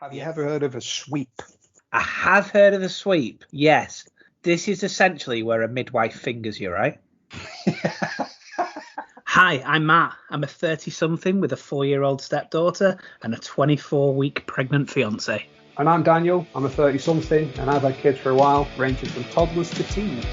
Have you ever heard of a sweep? I have heard of the sweep, yes. This is essentially where a midwife fingers you, right? Hi, I'm Matt. I'm a 30-something with a 4-year-old stepdaughter and a 24-week pregnant fiancé. And I'm Daniel. I'm a 30-something and I've had kids for a while, ranging from toddlers to teens.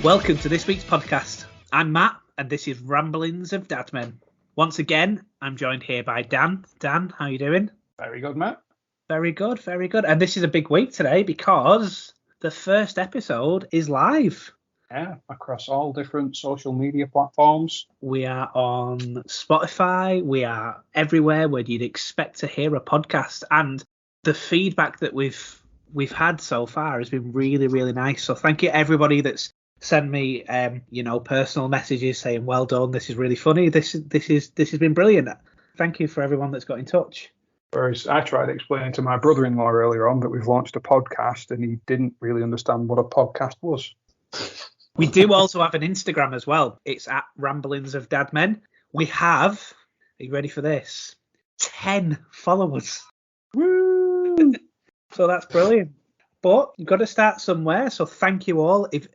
Welcome to this week's podcast. I'm Matt, and this is Ramblings of Dadmen. Once again, I'm joined here by Dan. Dan, how are you doing? Very good, Matt. Very good, very good. And this is a big week today because the first episode is live. Yeah, across all different social media platforms. We are on Spotify. We are everywhere where you'd expect to hear a podcast. And the feedback that we've had so far has been really, really nice. So thank you everybody that's sent me personal messages saying well done, this is really funny, this has been brilliant. Thank you for everyone that's got in touch. Whereas I tried explaining to my brother-in-law earlier on that we've launched a podcast and he didn't really understand what a podcast was. We do also have an Instagram as well. It's at Ramblings of Dadmen. We have, are you ready for this, 10 followers. Woo! So that's brilliant. But you've got to start somewhere. So thank you all. If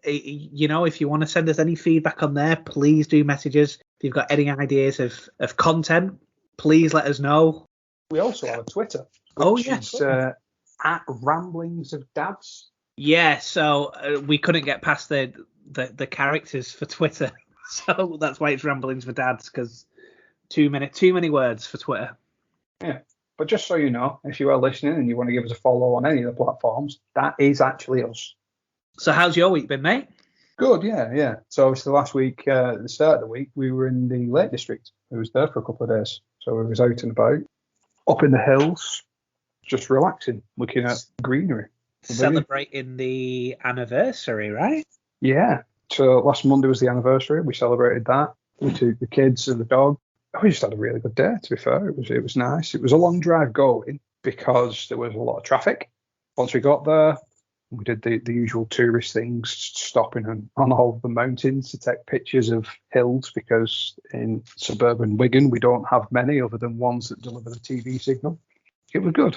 you want to send us any feedback on there, please do message us. If you've got any ideas of content, please let us know. We also have a Twitter. Which is at Ramblings of Dads. Yeah, so we couldn't get past the characters for Twitter. So that's why it's Ramblings for Dads, because too many words for Twitter. Yeah. But just so you know, if you are listening and you want to give us a follow on any of the platforms, that is actually us. So how's your week been, mate? Good, yeah. So obviously last week, at the start of the week, we were in the Lake District. We was there for a couple of days. So we was out and about, up in the hills, just relaxing, looking at greenery. Celebrating the anniversary, right? Yeah. So last Monday was the anniversary. We celebrated that. We took the kids and the dog. We just had a really good day, to be fair. It was nice. It was a long drive going because there was a lot of traffic. Once we got there, we did the usual tourist things, stopping on all of the mountains to take pictures of hills, because in suburban Wigan, we don't have many other than ones that deliver the TV signal. It was good.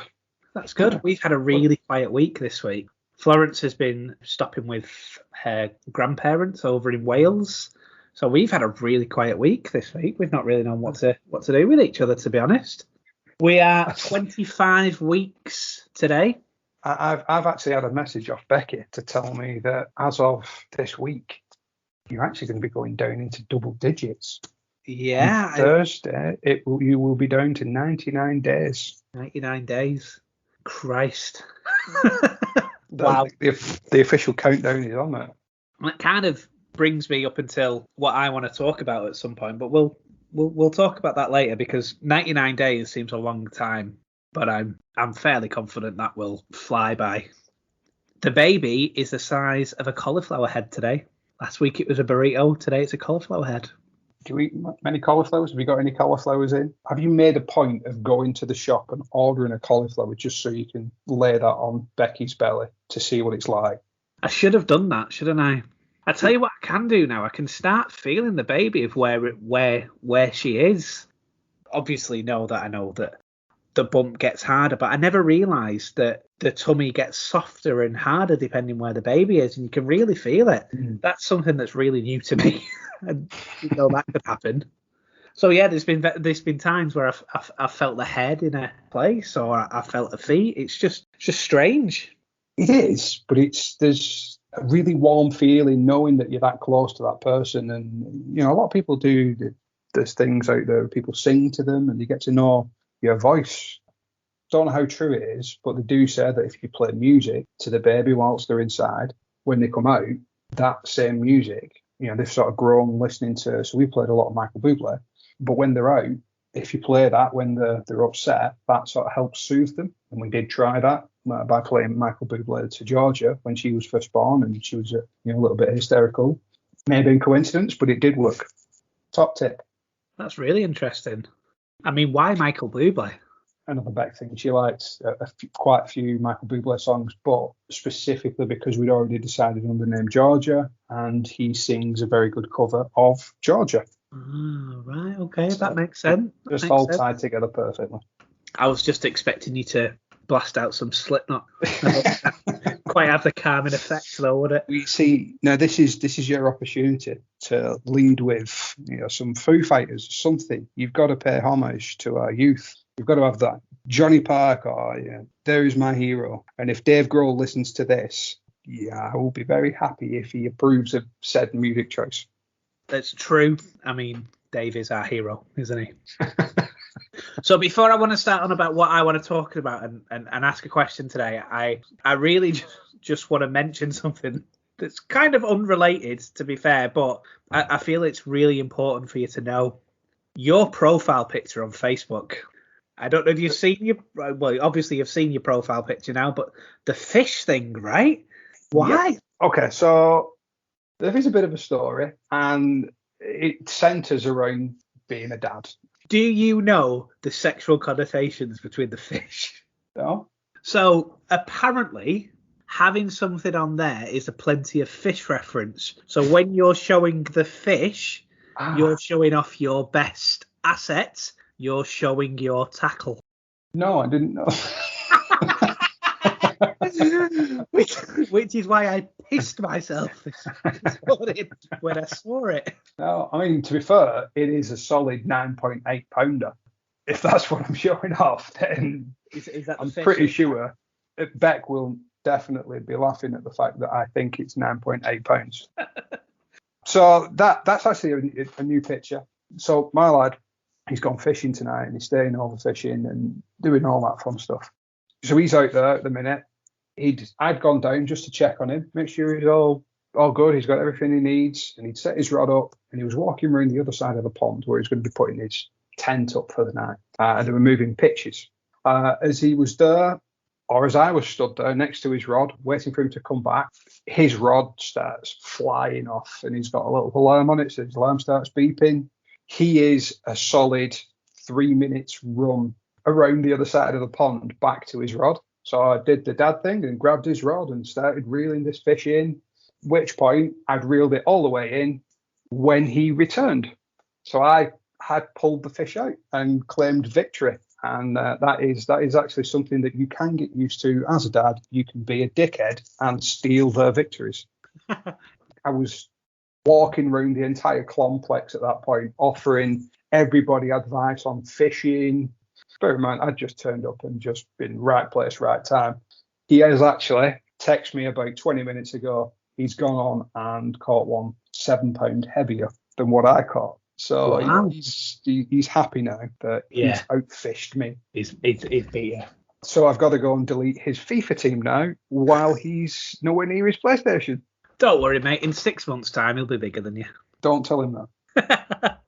That's good. We've had a really quiet week this week. Florence has been stopping with her grandparents over in Wales. So we've had a really quiet week this week. We've not really known what to do with each other, to be honest. We are 25 weeks today. I've actually had a message off Becky to tell me that as of this week, you're actually going to be going down into double digits. Yeah. On Thursday, you will be down to 99 days. 99 days. Christ. Wow. The official countdown is on it. That kind of brings me up until what I want to talk about at some point, but we'll talk about that later, because 99 days seems a long time, but I'm fairly confident that will fly by. The baby is the size of a cauliflower head today. Last week it was a burrito. Today it's a cauliflower head. Do you eat many cauliflowers? Have you got any cauliflowers in? Have you made a point of going to the shop and ordering a cauliflower just so you can lay that on Becky's belly to see what it's like? I should have done that, shouldn't I? I tell you what I can do now. I can start feeling the baby of where she is. Obviously, I know that the bump gets harder, but I never realised that the tummy gets softer and harder depending where the baby is, and you can really feel it. That's something that's really new to me. I didn't know that could happen. So yeah, there's been times where I've felt the head in a place, or I felt the feet. It's just strange. It is, but there's a really warm feeling knowing that you're that close to that person. And a lot of people do, there's things out there, people sing to them and you get to know your voice. Don't know how true it is, but they do say that if you play music to the baby whilst they're inside, when they come out, that same music, they've sort of grown listening to. So we played a lot of Michael Bublé, but when they're out, if you play that when they're upset, that sort of helps soothe them. And we did try that by playing Michael Bublé to Georgia when she was first born, and she was a little bit hysterical. Maybe a coincidence, but it did work. Top tip. That's really interesting. I mean, why Michael Bublé? another Beck thing. She liked quite a few Michael Bublé songs, but specifically because we'd already decided on the name Georgia, and he sings a very good cover of Georgia. Oh, right, okay, So that makes sense. Just all tied together perfectly. I was just expecting you to blast out some Slipknot. Quite have the calming effect, though, would it? We see now. This is your opportunity to lead with some Foo Fighters, something. You've got to pay homage to our youth. You've got to have that Johnny Park or There Is My Hero. And if Dave Grohl listens to this, I will be very happy if he approves of said music choice. That's true. I mean, Dave is our hero, isn't he? So before I want to start on about what I want to talk about and ask a question today, I really just want to mention something that's kind of unrelated, to be fair, but I feel it's really important for you to know. Your profile picture on Facebook. I don't know if you've seen obviously you've seen your profile picture now, but the fish thing, right? Why? Yep. Okay, so there is a bit of a story, and it centres around being a dad. Do you know the sexual connotations between the fish? No. So apparently, having something on there is a plenty of fish reference. So when you're showing the fish, you're showing off your best assets. You're showing your tackle. No, I didn't know. which is why I pissed myself this morning when I saw it. No, I mean, to be fair, it is a solid 9.8 pounder. If that's what I'm showing off, then is that I'm pretty sure Beck will definitely be laughing at the fact that I think it's 9.8 pounds. So that's actually a new picture. So my lad, he's gone fishing tonight and he's staying over fishing and doing all that fun stuff. So he's out there at the minute. I'd gone down just to check on him, make sure he's all good. He's got everything he needs, and he'd set his rod up, and he was walking around the other side of the pond where he's going to be putting his tent up for the night. And they were moving pitches. As he was there, or as I was stood there next to his rod, waiting for him to come back, his rod starts flying off, and he's got a little alarm on it, so his alarm starts beeping. He is a solid 3 minutes run around the other side of the pond back to his rod. So I did the dad thing and grabbed his rod and started reeling this fish in, at which point I'd reeled it all the way in when he returned. So I had pulled the fish out and claimed victory. And that is actually something that you can get used to as a dad. You can be a dickhead and steal their victories. I was walking around the entire complex at that point, offering everybody advice on fishing. Bear in mind, I'd just turned up and just been right place, right time. He has actually texted me about 20 minutes ago. He's gone on and caught one 7 pound heavier than what I caught. So wow. He's happy now that he's outfished me. He's beat you. So I've got to go and delete his FIFA team now while he's nowhere near his PlayStation. Don't worry, mate. In 6 months' time, he'll be bigger than you. Don't tell him that.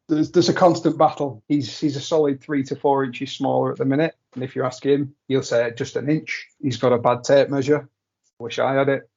There's a constant battle. He's a solid 3 to 4 inches smaller at the minute. And if you ask him, he'll say just an inch. He's got a bad tape measure. Wish I had it.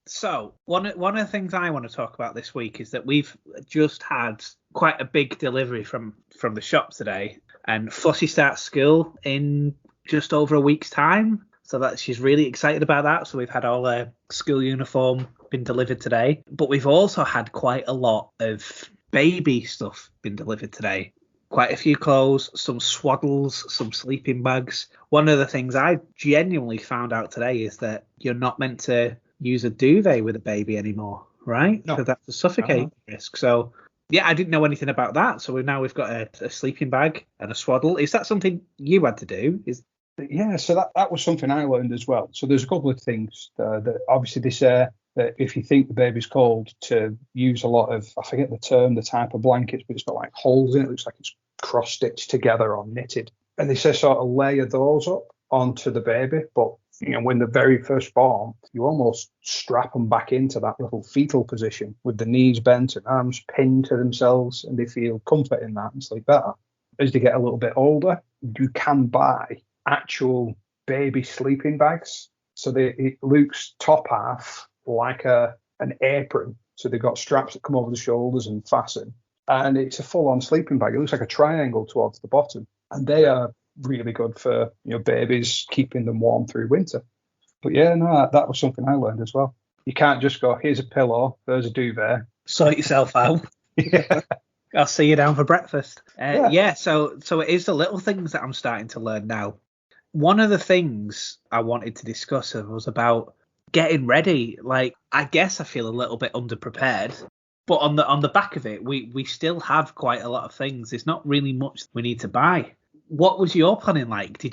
So one of the things I want to talk about this week is that we've just had quite a big delivery from the shop today, and Flossie starts school in just over a week's time. So that she's really excited about that. So we've had all her school uniform been delivered today, but we've also had quite a lot of baby stuff been delivered today. Quite a few clothes, some swaddles, some sleeping bags. One of the things I genuinely found out today is that you're not meant to use a duvet with a baby anymore, right? No. Because that's a suffocating risk. So yeah, I didn't know anything about that. So we've got a sleeping bag and a swaddle. Is that something you had to do? Yeah, so that was something I learned as well. So there's a couple of things that obviously they say that if you think the baby's cold, to use a lot of, I forget the term, the type of blankets, but it's got like holes in it. It looks like it's cross-stitched together or knitted. And they say sort of layer those up onto the baby. But, when they're very first born, you almost strap them back into that little fetal position with the knees bent and arms pinned to themselves, and they feel comfort in that and sleep better. As they get a little bit older, you can buy actual baby sleeping bags. So it looks top half like an apron. So they've got straps that come over the shoulders and fasten. and it's a full-on sleeping bag. It looks like a triangle towards the bottom, and they are really good for babies, keeping them warm through winter. But yeah, no, that was something I learned as well. You can't just go, here's a pillow, there's a duvet. Sort yourself out. Yeah. I'll see you down for breakfast. Yeah. So it is the little things that I'm starting to learn now. One of the things I wanted to discuss was about getting ready. Like, I guess I feel a little bit underprepared, but on the back of it, we still have quite a lot of things. There's not really much we need to buy. What was your planning like?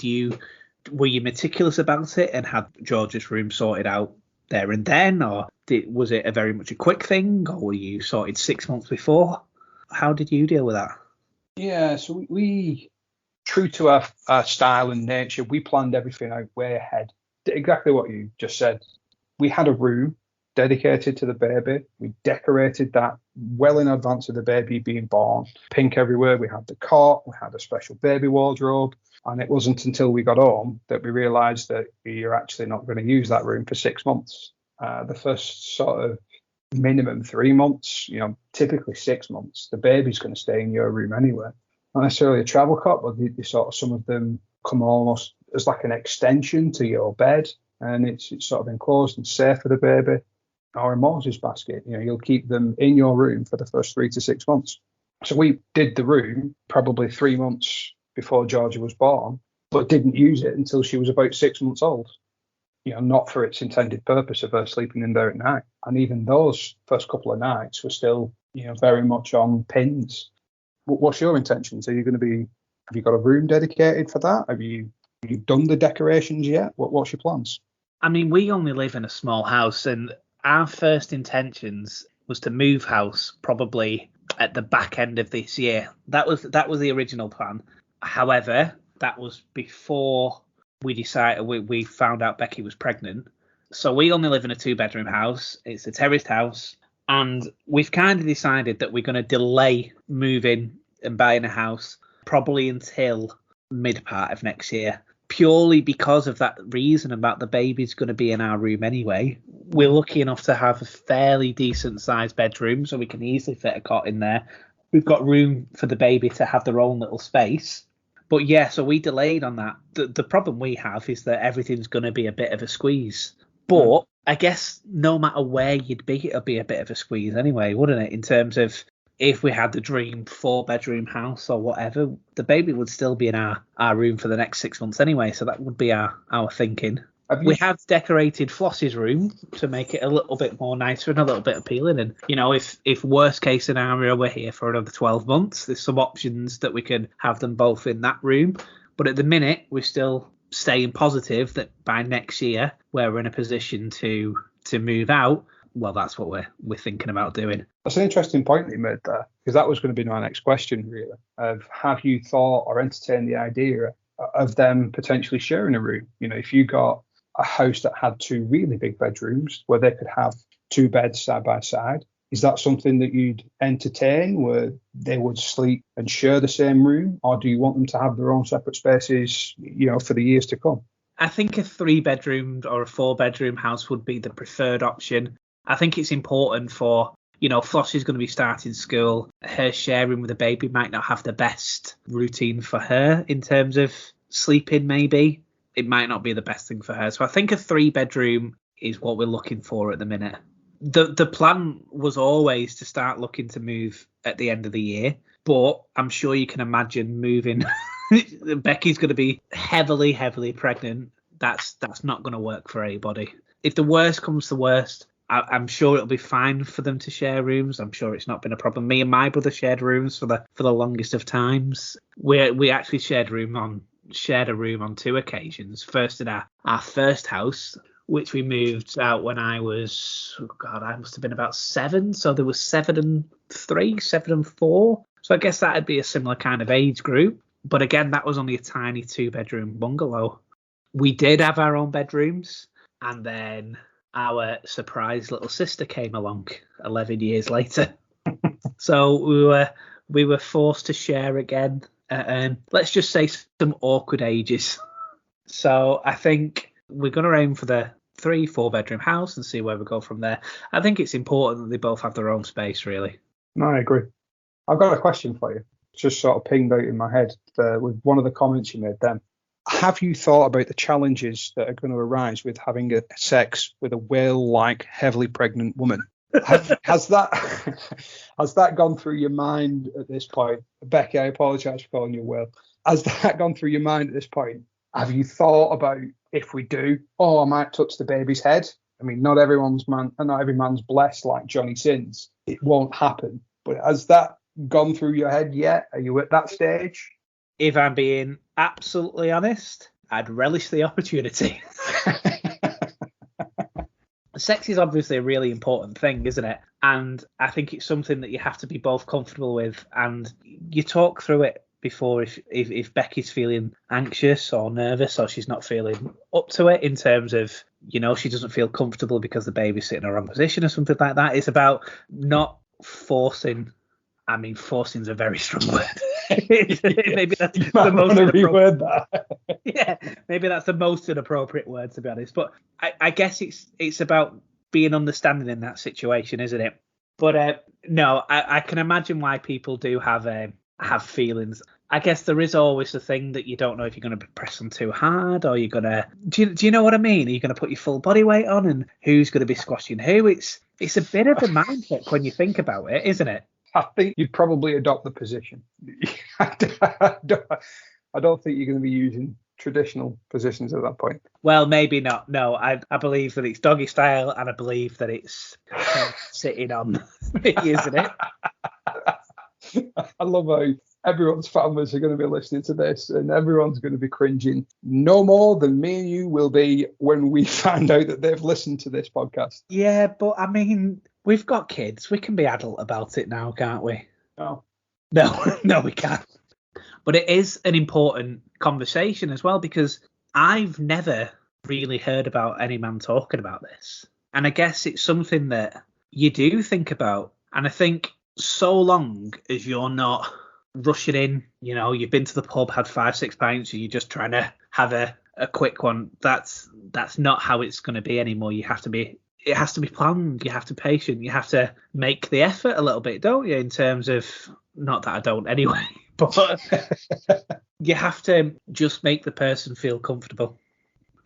Were you meticulous about it and had George's room sorted out there and then, or was it a very much a quick thing, or were you sorted 6 months before? How did you deal with that? Yeah, so we true to our style and nature, we planned everything out way ahead. Exactly what you just said. We had a room dedicated to the baby. We decorated that well in advance of the baby being born. Pink everywhere. We had the cot. We had a special baby wardrobe. And it wasn't until we got home that we realised that you're actually not going to use that room for 6 months. The first sort of minimum 3 months, typically 6 months, the baby's going to stay in your room anyway. Not necessarily a travel cot, but some of them come almost as like an extension to your bed, and it's sort of enclosed and safe for the baby. Or a Moses basket, you'll keep them in your room for the first 3 to 6 months. So we did the room probably 3 months before Georgia was born, but didn't use it until she was about 6 months old. Not for its intended purpose of her sleeping in there at night. And even those first couple of nights were still, very much on pins. What's your intentions? Have you got a room dedicated for that? Have you done the decorations yet? What's your plans? I mean, we only live in a small house, and our first intentions was to move house probably at the back end of this year. That was the original plan. However, that was before we decided we found out Becky was pregnant. So we only live in a 2-bedroom house. It's a terraced house. And we've kind of decided that we're going to delay moving and buying a house probably until mid part of next year, purely because of that reason about the baby's going to be in our room anyway. We're lucky enough to have a fairly decent sized bedroom, so we can easily fit a cot in there. We've got room for the baby to have their own little space. But yeah, so we delayed on that. The problem we have is that everything's going to be a bit of a squeeze. But I guess no matter where you'd be, it'll be a bit of a squeeze anyway, wouldn't it? In terms of if we had the dream 4-bedroom house or whatever, the baby would still be in our room for the next 6 months anyway. So that would be our thinking. We have decorated Floss's room to make it a little bit more nicer and a little bit appealing. And, if worst case scenario, we're here for another 12 months, there's some options that we can have them both in that room. But at the minute, we're still staying positive that by next year, where we're in a position to move out, well, that's what we're thinking about doing. That's an interesting point that you made there, because that was going to be my next question, really, of have you thought or entertained the idea of them potentially sharing a room? If you got a house that had 2 really big bedrooms where they could have 2 beds side by side, is that something that you'd entertain, where they would sleep and share the same room? Or do you want them to have their own separate spaces, for the years to come? I think a 3-bedroom or a 4-bedroom house would be the preferred option. I think it's important for, Flossie's going to be starting school. Her sharing with the baby might not have the best routine for her in terms of sleeping, maybe. It might not be the best thing for her. So I think a 3-bedroom is what we're looking for at the minute. The plan was always to start looking to move at the end of the year, but I'm sure you can imagine moving. Becky's going to be heavily pregnant. That's not going to work for anybody. If the worst comes to worst, I'm sure it'll be fine for them to share rooms. I'm sure it's not been a problem. Me and my brother shared rooms for the longest of times. We actually shared a room on 2 occasions. First in our first house, which we moved out when I was, I must have been about 7. So there was 7 and 3, 7 and 4. So I guess that'd be a similar kind of age group. But again, that was only a tiny 2-bedroom bungalow. We did have our own bedrooms, and then our surprise little sister came along 11 years later. So we were forced to share again. Let's just say some awkward ages. So I think we're going to aim for the 3-4-bedroom house and see where we go from there. I think it's important that they both have their own space, really. No, I agree. I've got a question for you. Just sort of pinged out in my head with one of the comments you made then. Have you thought about the challenges that are going to arise with having a sex with a whale-like, heavily pregnant woman? Has that gone through your mind at this point? Becky, I apologise for calling you a whale. Has that gone through your mind at this point? Have you thought about, if we do, I might touch the baby's head? I mean, not every man's blessed like Johnny Sins. It won't happen. But has that gone through your head yet? Are you at that stage? If I'm being absolutely honest, I'd relish the opportunity. Sex is obviously a really important thing, isn't it? And I think it's something that you have to be both comfortable with, and you talk through it before if Becky's feeling anxious or nervous, or she's not feeling up to it in terms of, she doesn't feel comfortable because the baby's sitting in the wrong position or something like that. It's about not forcing. I mean, forcing is a very strong word. Maybe that's the most inappropriate. That. Yeah, maybe that's the most inappropriate word, to be honest. But I guess it's about being understanding in that situation, isn't it? But no, I can imagine why people do have feelings. I guess there is always the thing that you don't know if you're going to press them too hard, or you're going to. Do you know what I mean? Are you going to put your full body weight on, and who's going to be squashing who? It's a bit of a mindset when you think about it, isn't it? I think you'd probably adopt the position. I don't think you're going to be using traditional positions at that point. Well, maybe not. No, I believe that it's doggy style, and I believe that it's sitting on me, isn't it? I love how everyone's families are going to be listening to this, and everyone's going to be cringing no more than me and you will be when we find out that they've listened to this podcast. Yeah, but I mean, we've got kids. We can be adult about it now, can't we? No, we can't. But it is an important conversation as well, because I've never really heard about any man talking about this. And I guess it's something that you do think about. And I think so long as you're not rushing in, you've been to the pub, had 5-6 pints, and you're just trying to have a quick one, that's not how it's going to be anymore. It has to be planned. You have to be patient. You have to make the effort a little bit, don't you? In terms of, not that I don't anyway, but you have to just make the person feel comfortable.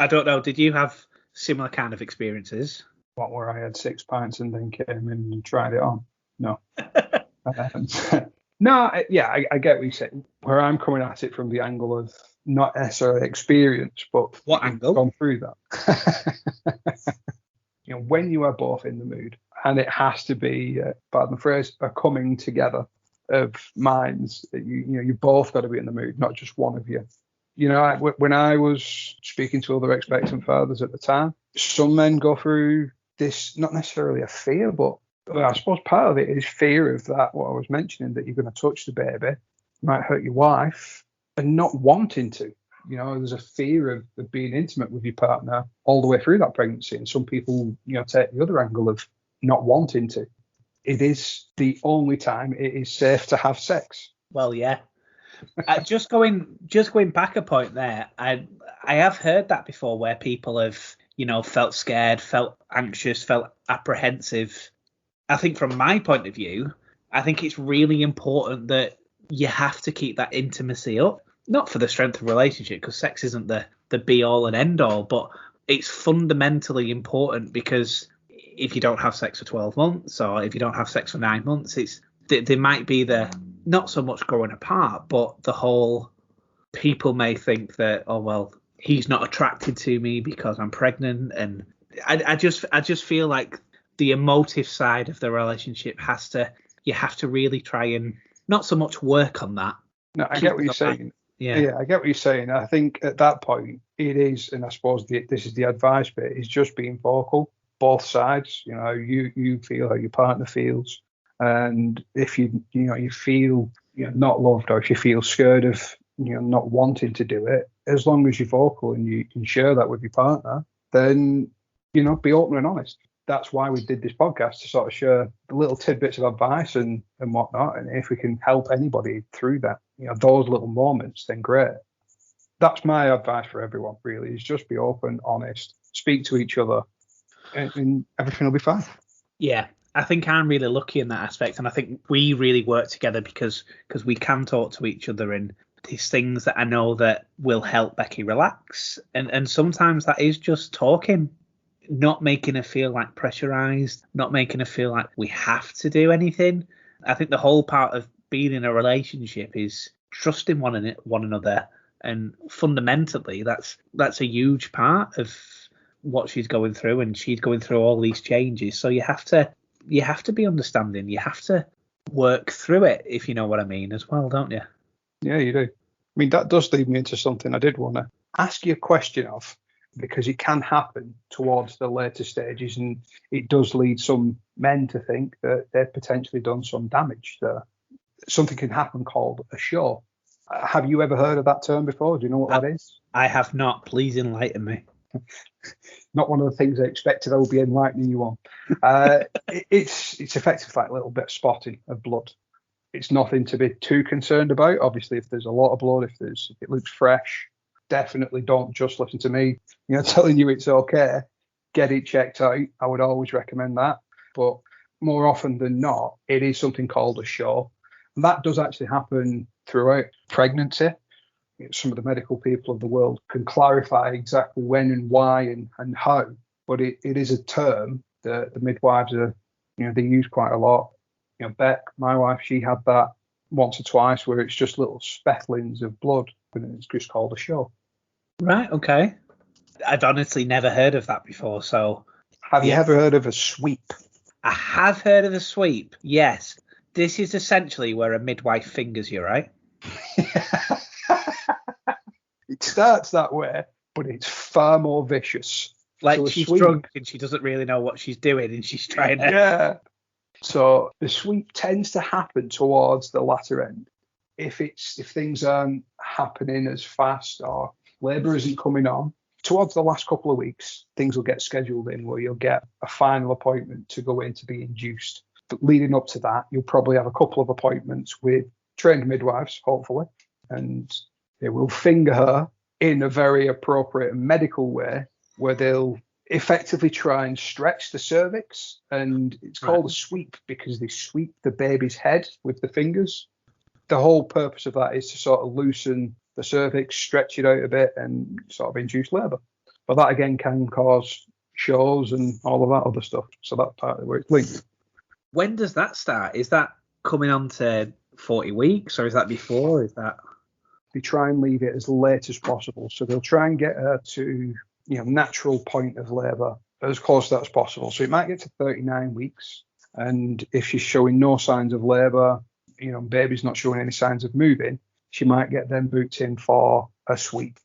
I don't know. Did you have similar kind of experiences? What, where I had 6 pints and then came in and tried it on? No. No, yeah, I get what you're saying. Where I'm coming at it from the angle of not necessarily experience, but what angle? Gone through that. When you are both in the mood, and it has to be, pardon the phrase, a coming together of minds. You both got to be in the mood, not just one of you. When I was speaking to other expectant fathers at the time, some men go through this, not necessarily a fear, but I suppose part of it is fear of that, what I was mentioning, that you're going to touch the baby, you might hurt your wife, and not wanting to. There's a fear of being intimate with your partner all the way through that pregnancy. And some people, take the other angle of not wanting to. It is the only time it is safe to have sex. Well, yeah. Just going back a point there, I have heard that before, where people have, felt scared, felt anxious, felt apprehensive. I think from my point of view, I think it's really important that you have to keep that intimacy up. Not for the strength of relationship, because sex isn't the be all and end all, but it's fundamentally important, because if you don't have sex for 12 months, or if you don't have sex for 9 months, there might be the, not so much growing apart, but the whole, people may think that, oh, well, he's not attracted to me because I'm pregnant. And I just feel like the emotive side of the relationship you have to really try and not so much work on that. No, I get what you're saying. Yeah, I get what you're saying. I think at that point it is, and I suppose this is the advice bit, is just being vocal, both sides. You feel how your partner feels, and if you feel not loved, or if you feel scared of not wanting to do it, as long as you're vocal and you can share that with your partner, then be open and honest. That's why we did this podcast, to sort of share the little tidbits of advice and whatnot. And if we can help anybody through that, those little moments, then great. That's my advice for everyone, really, is just be open, honest, speak to each other, and everything will be fine. Yeah, I think I'm really lucky in that aspect, and I think we really work together because we can talk to each other, and these things that I know that will help Becky relax, and sometimes that is just talking, not making her feel like pressurized, not making her feel like we have to do anything. I think the whole part of being in a relationship is trusting one another, and fundamentally that's a huge part of what she's going through, and she's going through all these changes. So you have to be understanding. You have to work through it, if you know what I mean, as well, don't you? Yeah, you do. I mean, that does lead me into something I did want to ask you a question of, because it can happen towards the later stages, and it does lead some men to think that they've potentially done some damage there. Something can happen called a show. Have you ever heard of that term before? Do you know what that is? I have not. Please enlighten me. Not one of the things I expected I would be enlightening you on. It's effectively like a little bit of spotting of blood. It's nothing to be too concerned about. Obviously, if there's a lot of blood, if it looks fresh, definitely don't just listen to me, telling you it's okay. Get it checked out. I would always recommend that. But more often than not, it is something called a show. And that does actually happen throughout pregnancy. Some of the medical people of the world can clarify exactly when and why and how. But it is a term that the midwives are, they use quite a lot. Beck, my wife, she had that once or twice where it's just little spettlings of blood, and it's just called a show. Right, okay. I've honestly never heard of that before. So, have you ever heard of a sweep? I have heard of a sweep, yes. This is essentially where a midwife fingers you, right? It starts that way, but it's far more vicious. Like so she's drunk and she doesn't really know what she's doing, and she's trying to... Yeah. So the sweep tends to happen towards the latter end. If things aren't happening as fast or labour isn't coming on, towards the last couple of weeks, things will get scheduled in where you'll get a final appointment to go in to be induced. But leading up to that, you'll probably have a couple of appointments with trained midwives, hopefully, and they will finger her in a very appropriate medical way where they'll effectively try and stretch the cervix, and it's called a sweep because they sweep the baby's head with the fingers. The whole purpose of that is to sort of loosen the cervix, stretch it out a bit, and sort of induce labour. But that again can cause shows and all of that other stuff. So that's part of where it's linked. When does that start? Is that coming on to 40 weeks, or is that before? Is that... They try and leave it as late as possible. So they'll try and get her to, natural point of labour as close to that as possible. So it might get to 39 weeks. And if she's showing no signs of labour, baby's not showing any signs of moving, she might get then booked in for a sweep.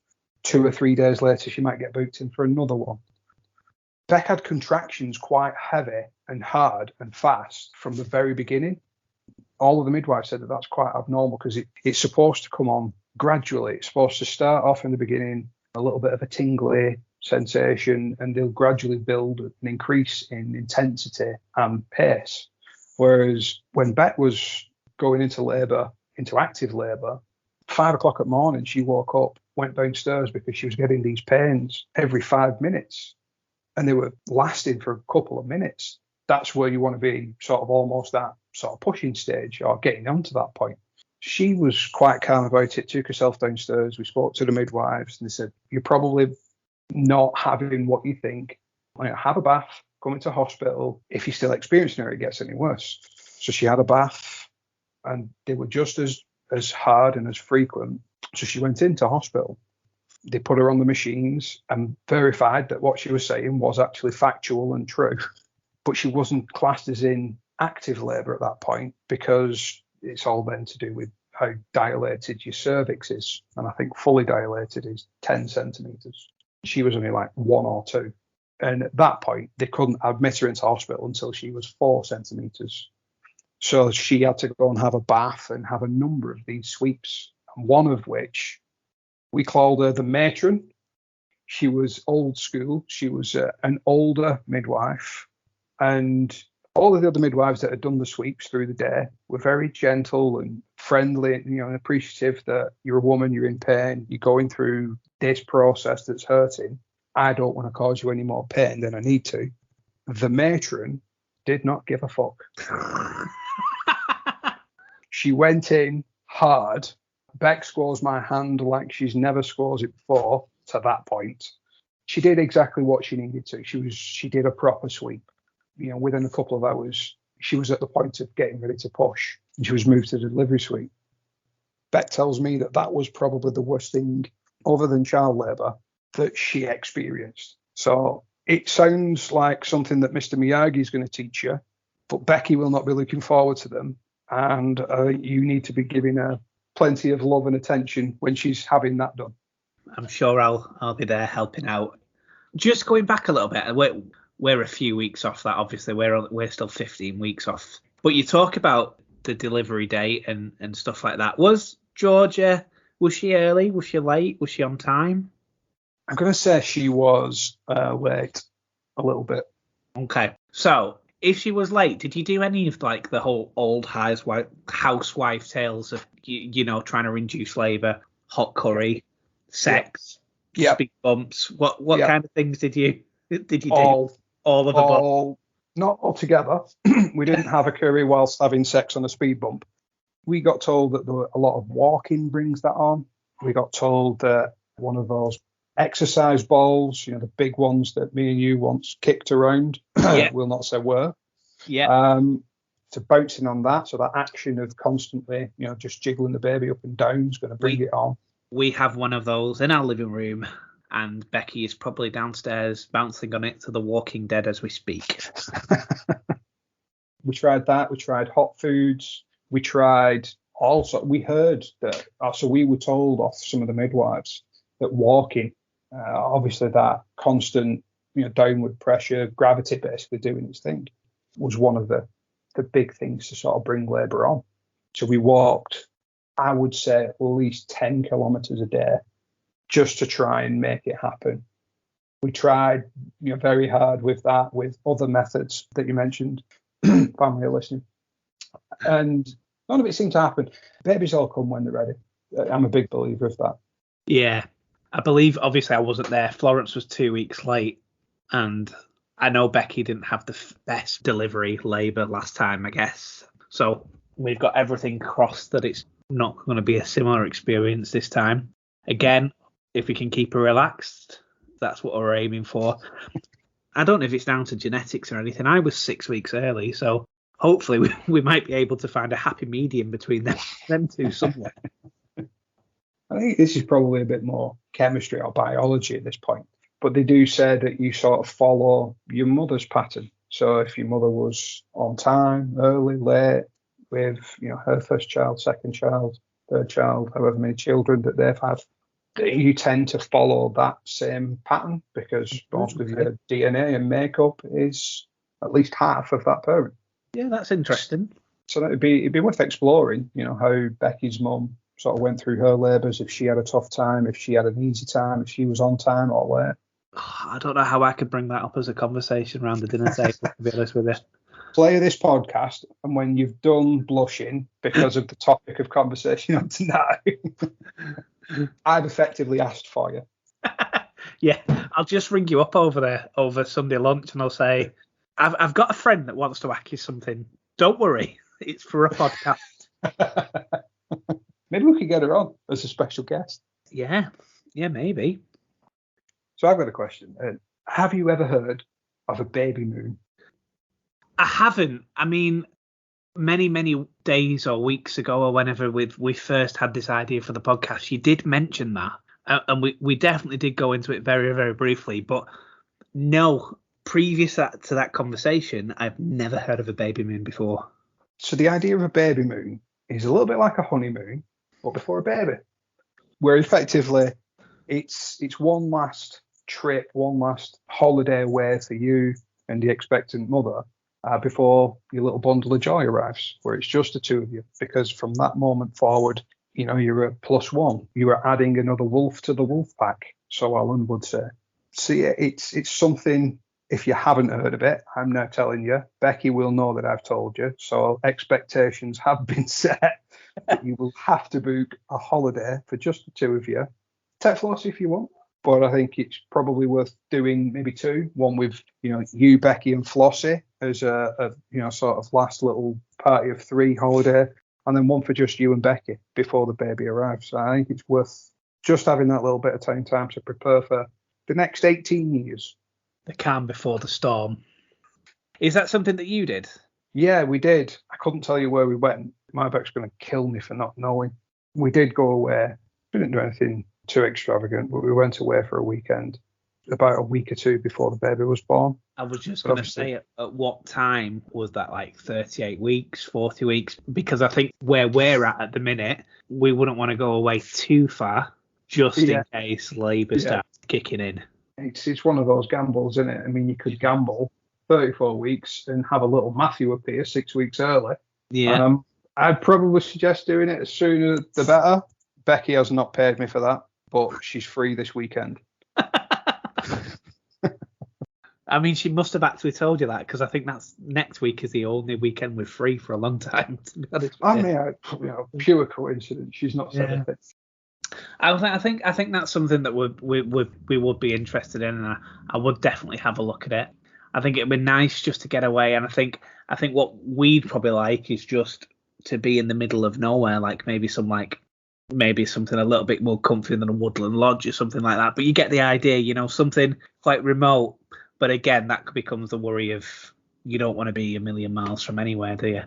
2 or 3 days later, she might get booked in for another one. Beck had contractions quite heavy and hard and fast from the very beginning. All of the midwives said that that's quite abnormal because it's supposed to come on gradually. It's supposed to start off in the beginning, a little bit of a tingly sensation, and they'll gradually build an increase in intensity and pace. Whereas when Beck was going into labour, into active labour, 5 o'clock at morning, she woke up, went downstairs because she was getting these pains every 5 minutes, and they were lasting for a couple of minutes. That's where you want to be, sort of almost that sort of pushing stage or getting onto that point. She was quite calm about it, took herself downstairs. We spoke to the midwives and they said, you're probably not having what you think. Have a bath, come into hospital. If you're still experiencing it, it gets any worse. So she had a bath and they were just as hard and as frequent. So she went into hospital. They put her on the machines and verified that what she was saying was actually factual and true. But she wasn't classed as in active labour at that point because it's all then to do with how dilated your cervix is. And I think fully dilated is 10 centimetres. She was only like 1 or 2. And at that point, they couldn't admit her into hospital until she was 4 centimetres. So she had to go and have a bath and have a number of these sweeps, and one of which we called her the matron. She was old school. She was an older midwife. And all of the other midwives that had done the sweeps through the day were very gentle and friendly, and appreciative that you're a woman, you're in pain, you're going through this process that's hurting. I don't want to cause you any more pain than I need to. The matron did not give a fuck. She went in hard. Beck scores my hand like she's never scores it before to that point. She did exactly what she needed to. She did a proper sweep. Within a couple of hours, she was at the point of getting ready to push, and she was moved to the delivery suite. Beck tells me that was probably the worst thing, other than child labour, that she experienced. So it sounds like something that Mr. Miyagi is going to teach you, but Becky will not be looking forward to them, and you need to be giving her plenty of love and attention when she's having that done. I'm sure I'll be there helping out. Just going back a little bit, we're a few weeks off that. Obviously, we're still 15 weeks off. But you talk about the delivery date and stuff like that. Was Georgia, was she early? Was she late? Was she on time? I'm going to say she was late a little bit. Okay. So if she was late, did you do any of like the whole old housewife tales of, trying to induce labour, hot curry, sex, speed bumps? What kind of things did you do? All of the above? Not altogether. We didn't have a curry whilst having sex on a speed bump. We got told that a lot of walking brings that on. We got told that one of those exercise balls, the big ones that me and you once kicked around, we'll not say where. Yeah. So bouncing on that, so that action of constantly, just jiggling the baby up and down is going to bring it on. We have one of those in our living room, and Becky is probably downstairs bouncing on it to The Walking Dead as we speak. We tried that. We tried hot foods. We tried also, we heard that, so we were told off some of the midwives that walking, obviously that constant, downward pressure, gravity basically doing its thing, was one of the big things to sort of bring labour on. So we walked, I would say, at least 10 kilometres a day just to try and make it happen. We tried, very hard with that, with other methods that you mentioned, family are listening, and none of it seemed to happen. Babies all come when they're ready. I'm a big believer of that. Yeah, I believe, obviously I wasn't there. Florence was 2 weeks late, and I know Becky didn't have the best delivery labour last time, I guess. So we've got everything crossed that it's not going to be a similar experience this time. Again, if we can keep her relaxed, that's what we're aiming for. I don't know if it's down to genetics or anything. I was 6 weeks early, so hopefully we might be able to find a happy medium between them two somewhere. I think this is probably a bit more chemistry or biology at this point. But they do say that you sort of follow your mother's pattern. So if your mother was on time, early, late, with her first child, second child, third child, however many children that they've had, you tend to follow that same pattern because most of your DNA and makeup is at least half of that parent. Yeah, that's interesting. So it'd be worth exploring, how Becky's mum sort of went through her labours, if she had a tough time, if she had an easy time, if she was on time or late. I don't know how I could bring that up as a conversation around the dinner table, to be honest with you. Play this podcast, and when you've done blushing because of the topic of conversation on tonight, I've effectively asked for you. Yeah, I'll just ring you up over Sunday lunch, and I'll say, I've got a friend that wants to ask you something. Don't worry, it's for a podcast. Maybe we could get her on as a special guest. Yeah, maybe. So I've got a question. Have you ever heard of a baby moon? I haven't. I mean, many days or weeks ago, or whenever we first had this idea for the podcast, you did mention that, and we definitely did go into it very, very briefly. But no, previous to that conversation, I've never heard of a baby moon before. So the idea of a baby moon is a little bit like a honeymoon, but before a baby, where effectively it's one last trip, one last holiday away for you and the expectant mother before your little bundle of joy arrives, where it's just the two of you. Because from that moment forward, you're a plus one. You are adding another wolf to the wolf pack, so Alan would say. So yeah, it's something. If you haven't heard of it, I'm now telling you. Becky will know that I've told you. So expectations have been set. You will have to book a holiday for just the two of you. Take Flossie if you want. but I think it's probably worth doing maybe two. One with you, Becky, and Flossie as a sort of last little party of three holiday, and then one for just you and Becky before the baby arrives. So I think it's worth just having that little bit of time to prepare for the next 18 years. The calm before the storm. Is that something that you did? Yeah, we did. I couldn't tell you where we went. My back's going to kill me for not knowing. We did go away. We didn't do anything too extravagant, but we went away for a weekend about a week or two before the baby was born. I was just going to say, at what time was that, like 38 weeks, 40 weeks? Because I think where we're at the minute, we wouldn't want to go away too far just in case labour starts kicking in. It's one of those gambles, isn't it? I mean, you could gamble 34 weeks and have a little Matthew appear 6 weeks early. Yeah. I'd probably suggest doing it as sooner the better. Becky has not paid me for that, but she's free this weekend. I mean, she must have actually told you that, because I think that's next week is the only weekend we're free for a long time. To be honest, I mean, pure coincidence. She's not said anything. I think that's something that we would be interested in, and I would definitely have a look at it. I think it'd be nice just to get away, and I think what we'd probably like is just to be in the middle of nowhere, like maybe something a little bit more comfy than a woodland lodge or something like that. But you get the idea, something quite remote. But again, that becomes the worry of you don't want to be a million miles from anywhere, do you?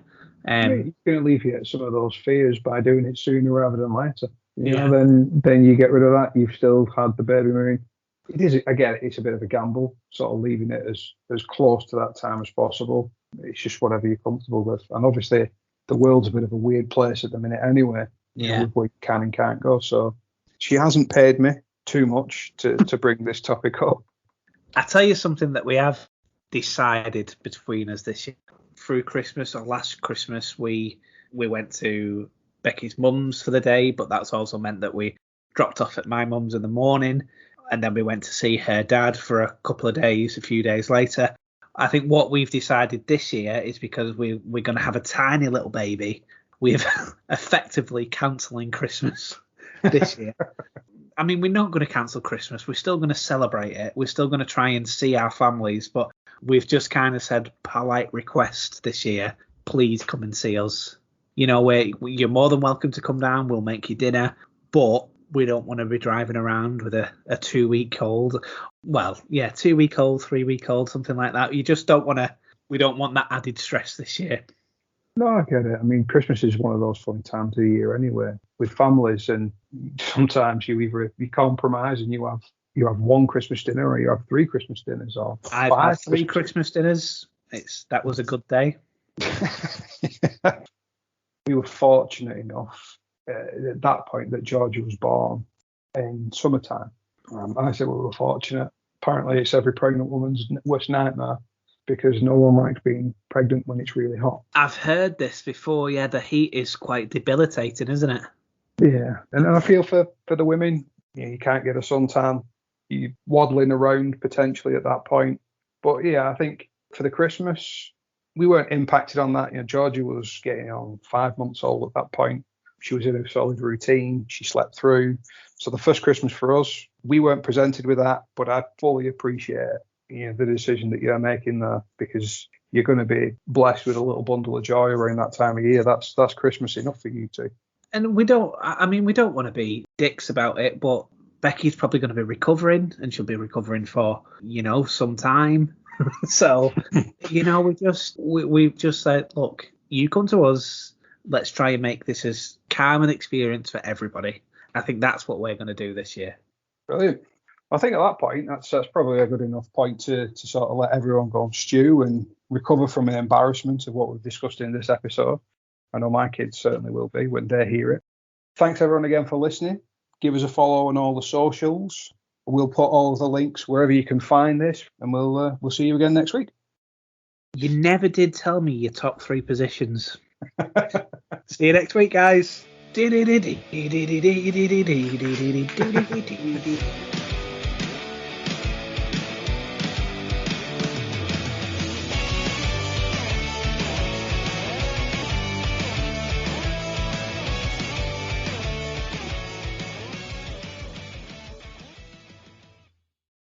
You're going to alleviate some of those fears by doing it sooner rather than later. Yeah. Then you get rid of that. You've still had the baby moving. It is, again, it's a bit of a gamble, sort of leaving it as close to that time as possible. It's just whatever you're comfortable with. And obviously, the world's a bit of a weird place at the minute anyway. Yeah. Where you can and can't go. So she hasn't paid me too much to bring this topic up. I tell you something that we have decided between us this year. Through Christmas, or last Christmas, we went to Becky's mum's for the day, but that's also meant that we dropped off at my mum's in the morning, and then we went to see her dad for a couple of days, a few days later. I think what we've decided this year is, because we're going to have a tiny little baby, we're effectively cancelling Christmas this year. I mean, we're not going to cancel Christmas. We're still going to celebrate it. We're still going to try and see our families, but we've just kind of said, polite request this year, please come and see us. You're more than welcome to come down. We'll make you dinner, but we don't want to be driving around with a 2-week-old. Well, yeah, 2-week-old, 3-week-old, something like that. You just don't want to. We don't want that added stress this year. No, I get it. I mean, Christmas is one of those fun times of the year anyway, with families, and sometimes you compromise and you have one Christmas dinner, or you have 3 Christmas dinners, or I've had 3 Christmas dinners. That was a good day. We were fortunate enough at that point that Georgia was born in summertime. I say we were fortunate. Apparently, it's every pregnant woman's worst nightmare, because no one likes being pregnant when it's really hot. I've heard this before. Yeah, the heat is quite debilitating, isn't it? Yeah, and I feel for the women. You can't get a suntan. You're waddling around potentially at that point. But yeah, I think for the Christmas, we weren't impacted on that. Georgia was getting on 5 months old at that point. She was in a solid routine. She slept through. So the first Christmas for us, we weren't presented with that, but I fully appreciate the decision that you're making there, because you're going to be blessed with a little bundle of joy around that time of year. That's Christmas enough for you two. And we don't want to be dicks about it, but Becky's probably going to be recovering, and she'll be recovering for, some time. So, we've just said, look, you come to us, let's try and make this as calm an experience for everybody. I think that's what we're going to do this year. Brilliant. I think at that point, that's probably a good enough point to sort of let everyone go and stew and recover from the embarrassment of what we've discussed in this episode. I know my kids certainly will be when they hear it. Thanks everyone again for listening. Give us a follow on all the socials. We'll put all of the links wherever you can find this, and we'll see you again next week. You never did tell me your top 3 positions. See you next week, guys.